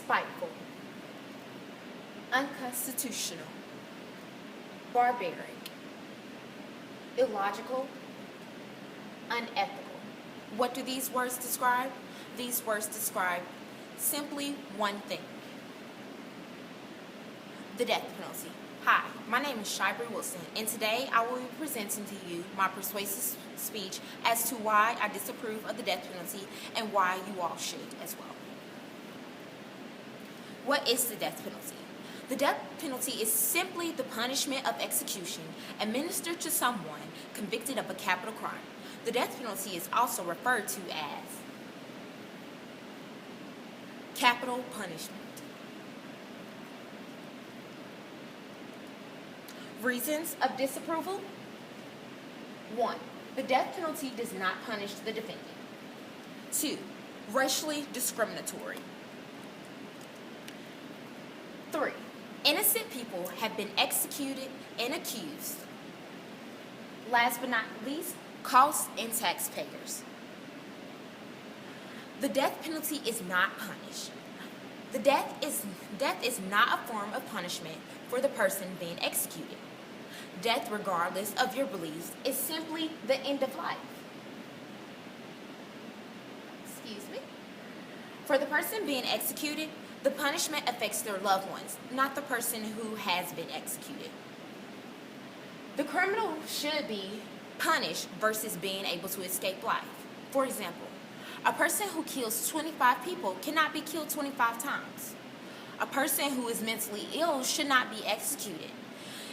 spiteful, unconstitutional, barbaric, illogical, unethical. What do these words describe? These words describe simply one thing: the death penalty. Hi, my name is Shybri Wilson, and today I will be presenting to you my persuasive speech as to why I disapprove of the death penalty and why you all should as well. What is the death penalty? The death penalty is simply the punishment of execution administered to someone convicted of a capital crime. The death penalty is also referred to as capital punishment. Reasons of disapproval. 1. The death penalty does not punish the defendant. 2. Racially discriminatory. 3. Innocent people have been executed and accused. Last but not least, costs and taxpayers. The death penalty is not punished. The death is not a form of punishment for the person being executed. Death, regardless of your beliefs, is simply the end of life. Excuse me. For the person being executed, the punishment affects their loved ones, not the person who has been executed. The criminal should be punished versus being able to escape life. For example, a person who kills 25 people cannot be killed 25 times. A person who is mentally ill should not be executed.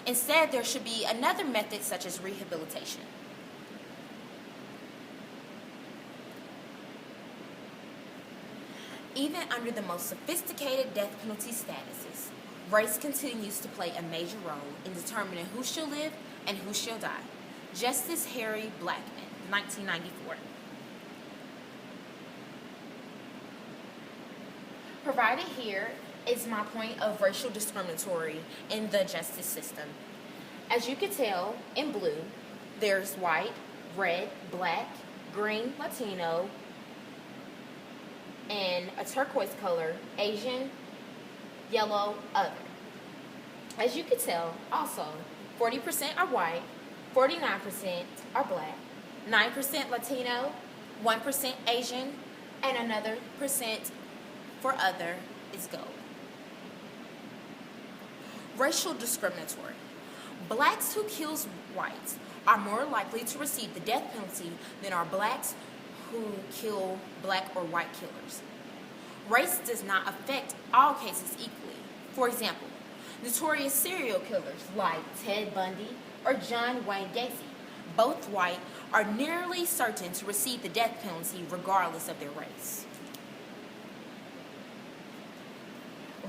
Instead, there should be another method such as rehabilitation. Even under the most sophisticated death penalty statuses, race continues to play a major role in determining who shall live and who shall die. Justice Harry Blackmun, 1994. Provided here is my point of racial discriminatory in the justice system. As you can tell, in blue, there's white, red, black, green, Latino, and a turquoise color, Asian, yellow, other. As you can tell, also, 40% are white, 49% are black, 9% Latino, 1% Asian, and another percent for other is gold. Racial discriminatory. Blacks who kills whites are more likely to receive the death penalty than are blacks who kill black or white killers. Race does not affect all cases equally. For example, notorious serial killers like Ted Bundy or John Wayne Gacy, both white, are nearly certain to receive the death penalty regardless of their race.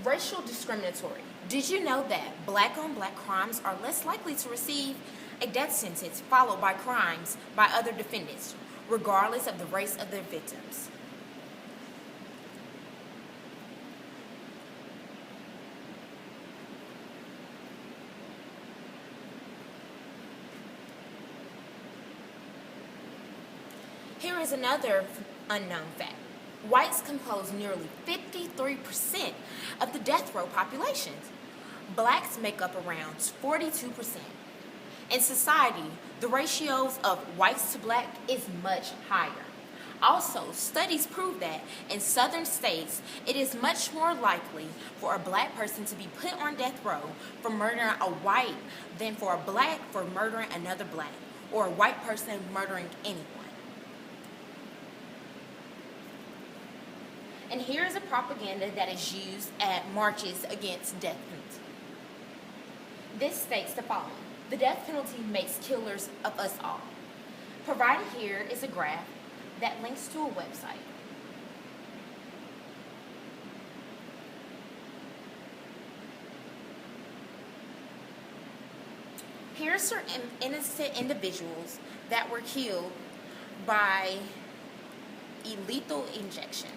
Racial discriminatory. Did you know that black-on-black crimes are less likely to receive a death sentence followed by crimes by other defendants, regardless of the race of their victims? Here is another unknown fact. Whites compose nearly 53% of the death row population. Blacks make up around 42%. In society, the ratios of whites to black is much higher. Also, studies prove that in southern states, it is much more likely for a black person to be put on death row for murdering a white than for a black for murdering another black, or a white person murdering anyone. And here is a propaganda that is used at marches against death penalty. This states the following: the death penalty makes killers of us all. Provided here is a graph that links to a website. Here are certain innocent individuals that were killed by lethal injection.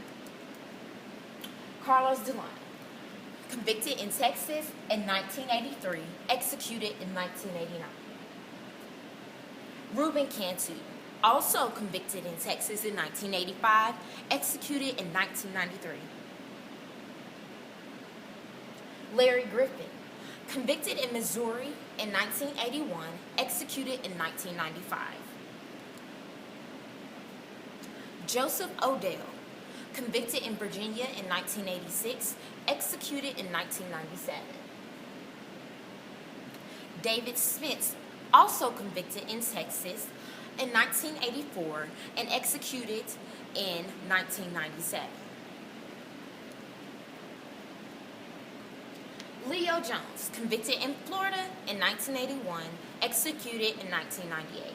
Carlos Delano, convicted in Texas in 1983, executed in 1989. Reuben Cantu, also convicted in Texas in 1985, executed in 1993. Larry Griffin, convicted in Missouri in 1981, executed in 1995. Joseph Odell, convicted in Virginia in 1986, executed in 1997. David Smith, also convicted in Texas in 1984 and executed in 1997. Leo Jones, convicted in Florida in 1981, executed in 1998.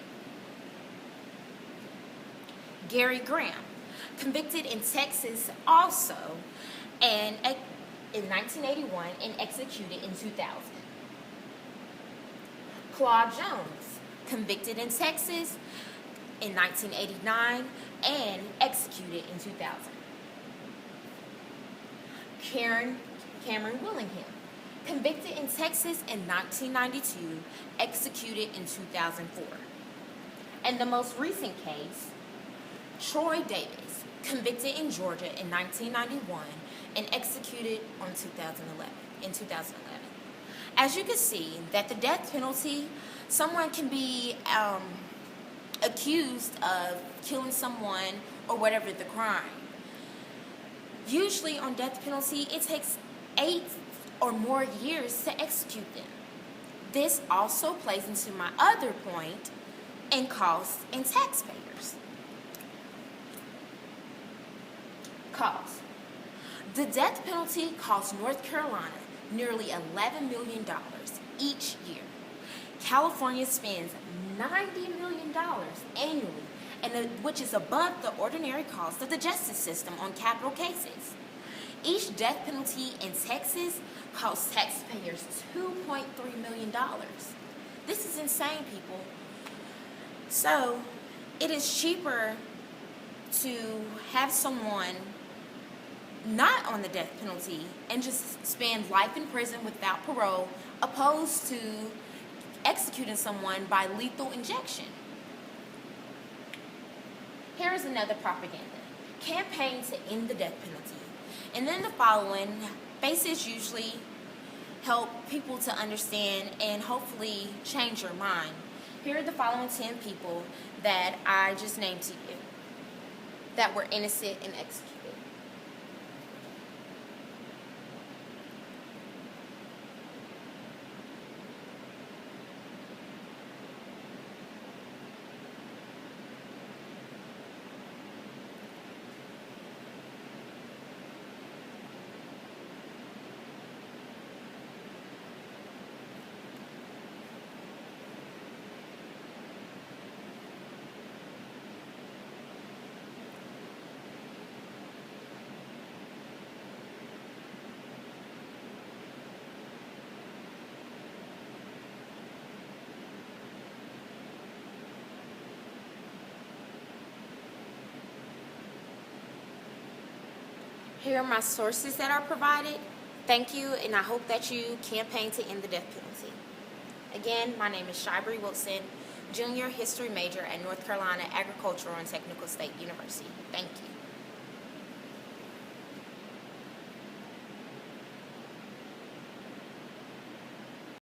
Gary Graham, convicted in Texas also and in 1981 and executed in 2000. Claude Jones, convicted in Texas in 1989 and executed in 2000. Cameron Willingham, convicted in Texas in 1992, executed in 2004. And the most recent case, Troy Davis, convicted in Georgia in 1991 and executed in 2011. As you can see, that the death penalty, someone can be accused of killing someone or whatever the crime. Usually on death penalty, it takes 8 or more years to execute them. This also plays into my other point in costs and taxpayers. Costs. The death penalty costs North Carolina nearly $11 million each year. California spends $90 million annually, which is above the ordinary cost of the justice system on capital cases. Each death penalty in Texas costs taxpayers $2.3 million. This is insane, people. So, it is cheaper to have someone not on the death penalty and just spend life in prison without parole, opposed to executing someone by lethal injection. Here is another propaganda. Campaign to end the death penalty. And then the following bases usually help people to understand and hopefully change your mind. Here are the following 10 people that I just named to you that were innocent and executed. Here are my sources that are provided. Thank you, and I hope that you campaign to end the death penalty. Again, my name is Shybri Wilson, junior history major at North Carolina Agricultural and Technical State University. Thank you.